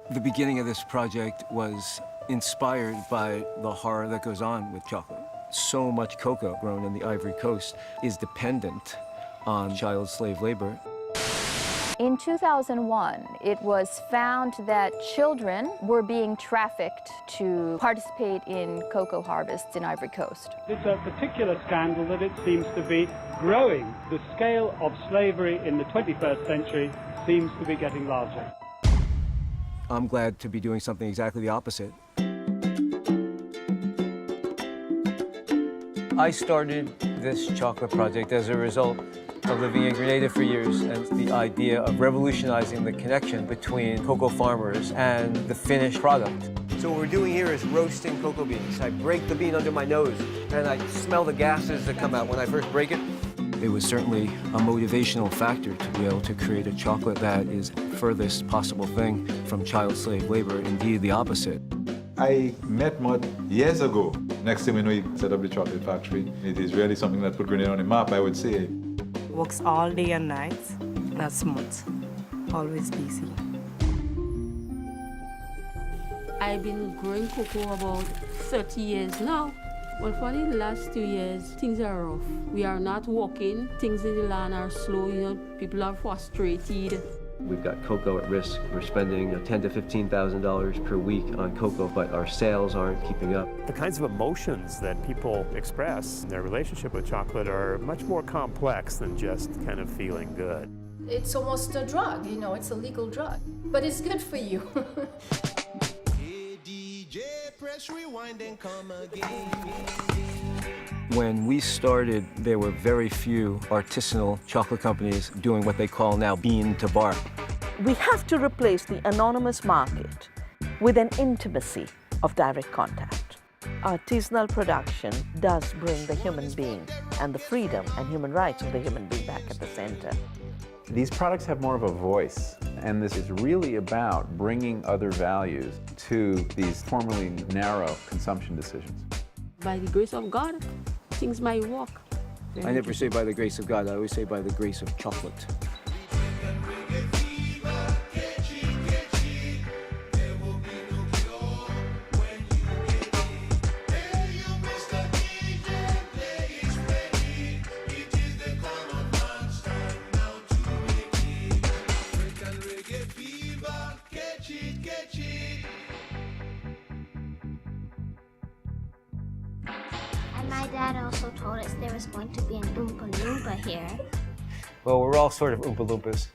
The beginning of this project was inspired by the horror that goes on with chocolate. So much cocoa grown in the Ivory Coast is dependent on child slave labor. In 2001, it was found that children were being trafficked to participate in cocoa harvests in Ivory Coast. It's a particular scandal that it seems to be growing. The scale of slavery in the 21st century seems to be getting larger. I'm glad to be doing something exactly the opposite. I started this chocolate project as a result of living in Grenada for years and the idea of revolutionizing the connection between cocoa farmers and the finished product. So what we're doing here is roasting cocoa beans. I break the bean under my nose and I smell the gases that come out when I first break it. It was certainly a motivational factor to be able to create a chocolate that is the furthest possible thing from child slave labor, indeed the opposite. I met Mud years ago. Next thing we know, he set up the chocolate factory. It is really something that put Grenada on the map, I would say. Works all day and night. Not smooth. Always busy. I've been growing cocoa about 30 years now. Well, for the last 2 years, things are rough. We are not working. Things in the land are slow. You know, people are frustrated. We've got cocoa at risk. We're spending $10,000 to $15,000 per week on cocoa, but our sales aren't keeping up. The kinds of emotions that people express in their relationship with chocolate are much more complex than just kind of feeling good. It's almost a drug, you know, it's a legal drug, but it's good for you. Hey, DJ, press rewind and come again. When we started, there were very few artisanal chocolate companies doing what they call now bean to bar. We have to replace the anonymous market with an intimacy of direct contact. Artisanal production does bring the human being and the freedom and human rights of the human being back at the center. These products have more of a voice, and this is really about bringing other values to these formerly narrow consumption decisions. By the grace of God, things might work. I never say by the grace of God, I always say by the grace of chocolate. And my dad also told us there was going to be an Oompa Loompa here. Well, we're all sort of Oompa Loompas.